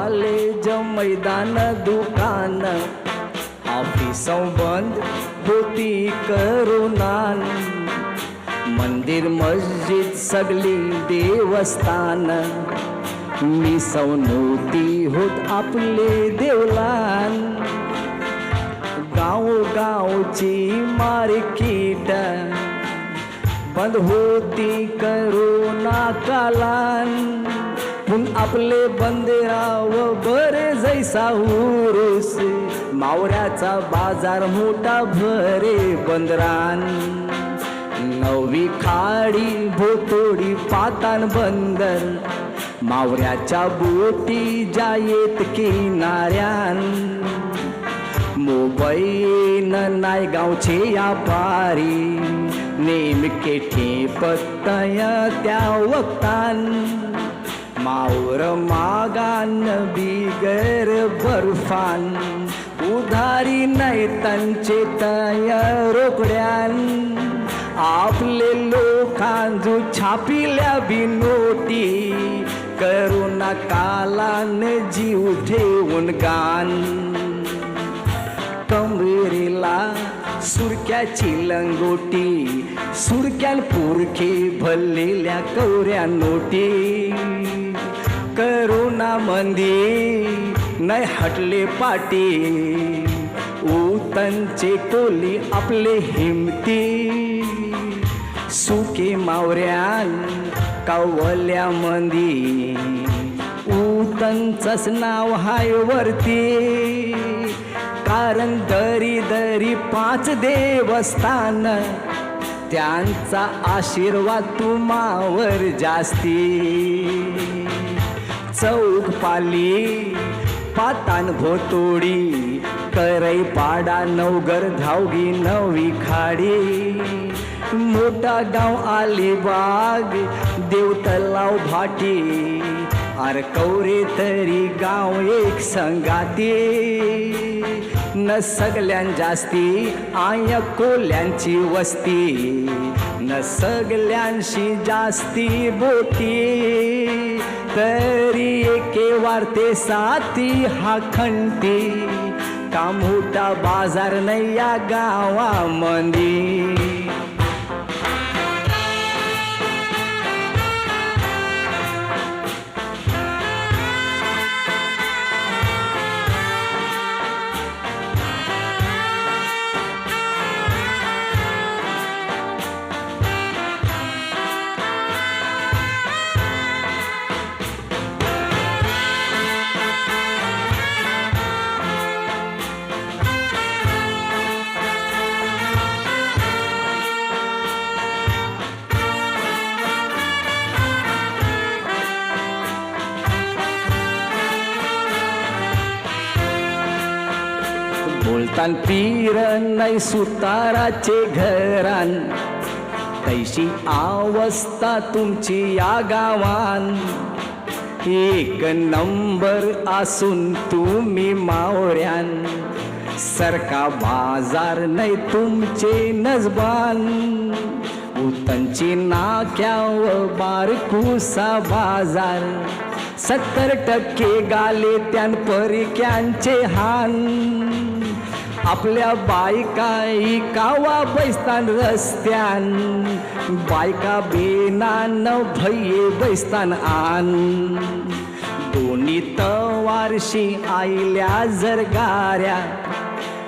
college मैदान दुकान office बंद होती करोनान मंदिर मस्जिद सगळी देवस्थान मिसवणुती होत आपले देवलान गाव गावची मार्केट बंद होती करोना कालान पण आपले बंदेराव बरे जैसा उरुस मावऱ्याचा बाजार मोठा भरे बंदरान नवी खाडी भोतोडी पातान बंदर मावऱ्याच्या बोटी जायेत किनाऱ्यान मोबाईल नाय गावचे व्यापारी नेमके ठेपतय त्या वक्तान मावर मागान बिगर बर्फान उधारी नाही त्यांचे तय रोकड्यान आपले लोकांजू छापिल्या बिनोटी करोना कालान जीव ठेवून गान कमरेला सुरक्याची लंगोटी सुरक्यान पुरखे भरलेल्या कवऱ्या नोटी करोना मंदी नाही हटले पाटी उतनचे कोली आपले हिमती सुके मावऱ्यान कावल्या मंदी उतनचंच नाव हाय वरती कारण दरी दरी 5 देवस्थान त्यांचा आशीर्वाद तुम्हावर जास्ती चौक पाली पातान भोतोडी करई पाडा नवगर धावगी नवी खाडी मोठा गाव अलिबाग देवतलाव भाटी अर कवरे तरी गाव एक संगाती न सगळ्यां जास्ती आय कोल्यांची वस्ती न सगळ्यांशी जास्ती बोटी तरी एके वारते साथी हा खंती का मोठा बाजार नाही या गावामध्ये बोलतान पीर नाही सुताराचे घरान तैशी अवस्था तुमची या गावान एक नंबर असून तुम्ही मावऱ्यान सरका बाजार नाही तुमचे नजबान उतंची नाक्याव बारकुसा बाजार 70% गाले त्यान परिक्यांचे हान आपल्या बायका कावा बैसतान रस्त्यान बायका बेनान भये बैसतान आन दोन्ही तवारशी आईल्या जरगाऱ्या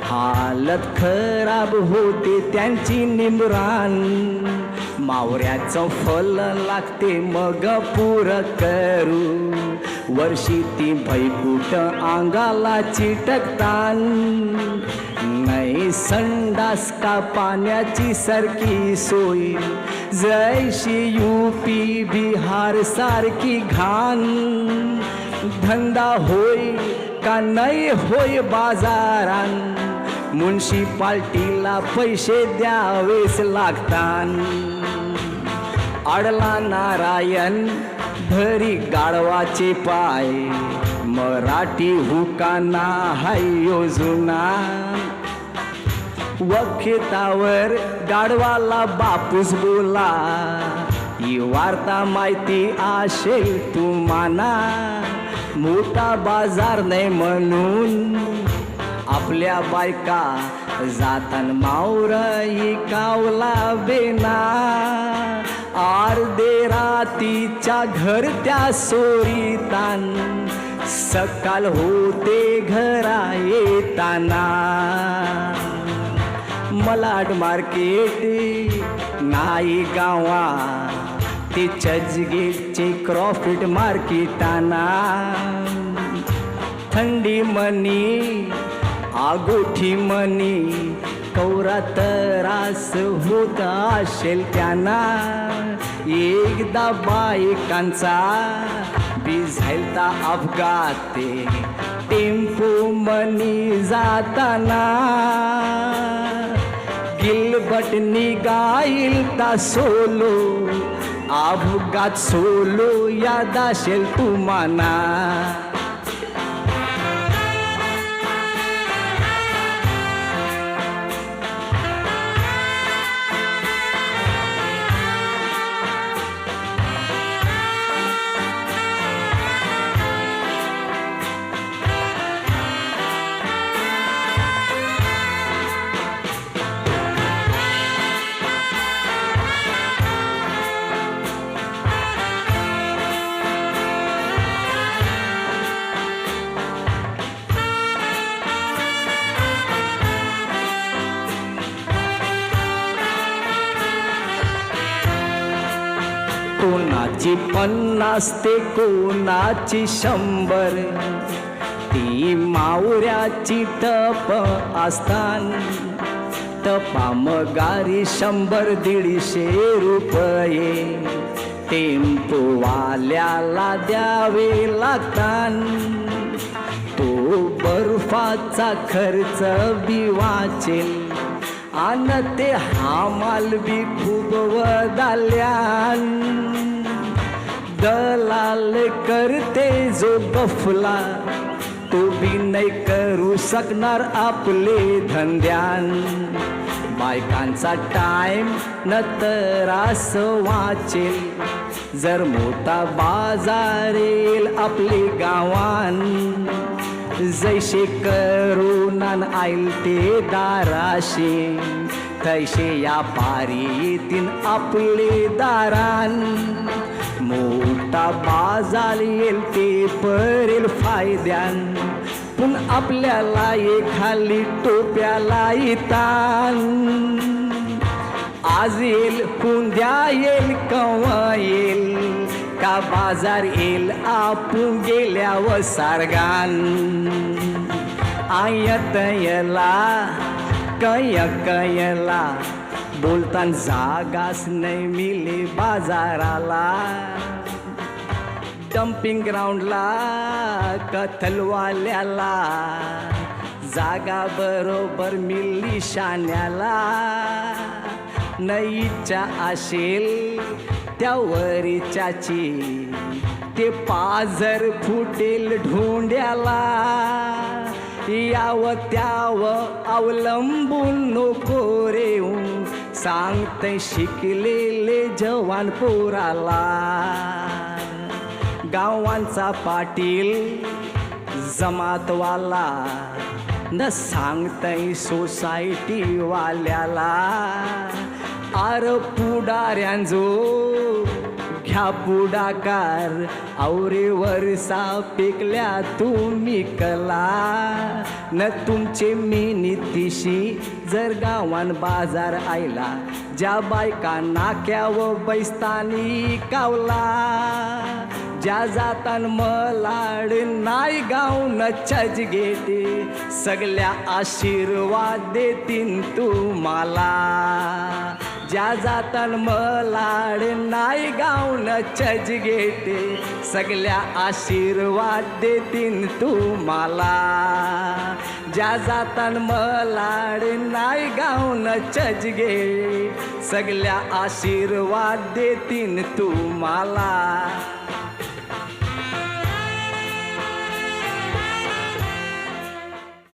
हालत खराब होते त्यांची निमरान मावऱ्याचं फल लागते मग पूर करू वर्षी ती भैकुट अंगाला चिटकतान नाही संडास का पाण्याची सरकी सोय जैशी यूपी बिहार सारखी घाण धंदा होय का नाही होय बाजारान म्युनिसिपाल्टीला पैसे द्यावेच लागतान अडला नारायण धरी गाढवाचे पाय मराठी हुकाना हाय योजना वखेतावर गाढवाला बापूस बोला ही वार्ता माहिती असेल तुम्हाला मोठा बाजार नाही म्हणून आपल्या बायका जातान मावरई कावला बेना अर्धे रातीच्या घर त्या सोरीतान सकाळ होते घरा येताना मलाड मार्केट नाही गावा ते चजगेचे क्रॉफिट मार्केटाना थंडी मनी आगोठी मनी कौरा तरास होत असेल त्यांना एकदा बायकांचा बिझायलता अपघात टेम्पो मनी जाताना गिलबट निघाईल ता सोलो अपघात सोलो याद असेल तुम्हाला कोणाची 50 ते कोणाची 100 ती मावऱ्याची टप असतान टपा मगारी 100-150 रुपये टेम्पो वाल्याला द्यावे लागतान तो बर्फाचा खर्च बी वाचेल आन ते हामाल बी खूप वदाल्यान दलाल करते जो गफला तो बी नाही करू शकणार आपले धंद्यान बायकांचा टाइम न तरास वाचेल जर मोठा बाजार येईल आपले गावान जैसे करोनान आईल ते दाराशी तैसे या पारी येतीन आपले दारान मोठा बाजार येईल ते परेल फायद्यान पण आपल्याला खाली टोप्याला येतान आज येईल उद्या येईल केव्हा येईल का बाजार येईल आपण गेल्यावर सारगान आयत येला कयला बोलतान जागाच नाही मिले बाजाराला डम्पिंग ग्राउंडला कथलवाल्याला जागा बरोबर मिली शाण्याला नईच्या असेल त्यावरीच्याची ते पाझर फुटेल ढोंड्याला याव त्याव अवलंबून नको रेऊ सांगते शिकलेले जवान पोराला गावांचा पाटील जमातवाला न सांगतय सोसायटी वाल्याला आर पुढाऱ्यांजो घ्या पुढाकार औरे वरसा पेकल्या तुम्ही कला न तुमचे मी नीतीशी जर गावान बाजार आयला ज्या बायका नाक्याव बैसतानी कावला ज्या जातान मलाड नाही गाऊन छज घेते सगळ्या आशीर्वाद देतीन तुम्हाला ज्या जातान मलाड नाही गाऊन छज घेते सगळ्या आशीर्वाद देतीन तुम्हाला ज्या जातान मलाड नाही गाऊन छज घे सगळ्या आशीर्वाद देतीन तुम्हाला